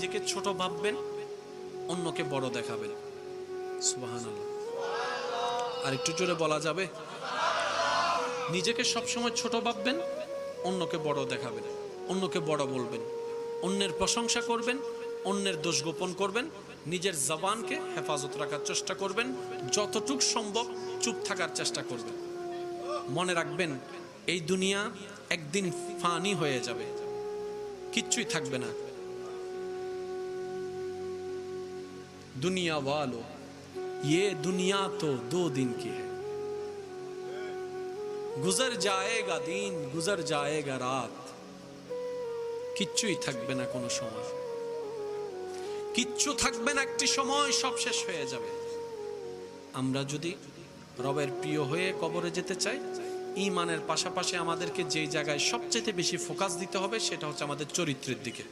নিজেকে ছোট ভাববেন, অন্যকে বড় দেখাবেন। সুবহানাল্লাহ। আর একটু জোরে বলা যাবে? নিজেকে সবসময় ছোট ভাববেন, অন্যকে বড় দেখাবেন, অন্যকে বড় বলবেন, অন্যের প্রশংসা করবেন, অন্যের দোষ গোপন করবেন, নিজের জবানকে হেফাজত রাখার চেষ্টা করবেন, যতটুক সম্ভব চুপ থাকার চেষ্টা করবেন। মনে রাখবেন, এই দুনিয়া একদিন ফানি হয়ে যাবে, কিচ্ছুই থাকবে না। दुनिया वालों, ये दुनिया तो 2 दिन की है, गुजर जाएगा दिन, गुजर जाएगा रात। কিচ্ছুই থাকবে না, কোনো সময় কিচ্ছু থাকবে না, একটি সময় সব শেষ হয়ে যাবে। আমরা যদি রবের প্রিয় হয়ে কবরে যেতে চাই, ঈমানের পাশাপাশি আমাদেরকে যেই জায়গায় সবচেয়ে বেশি ফোকাস দিতে হবে সেটা হচ্ছে আমাদের চরিত্রের দিকে।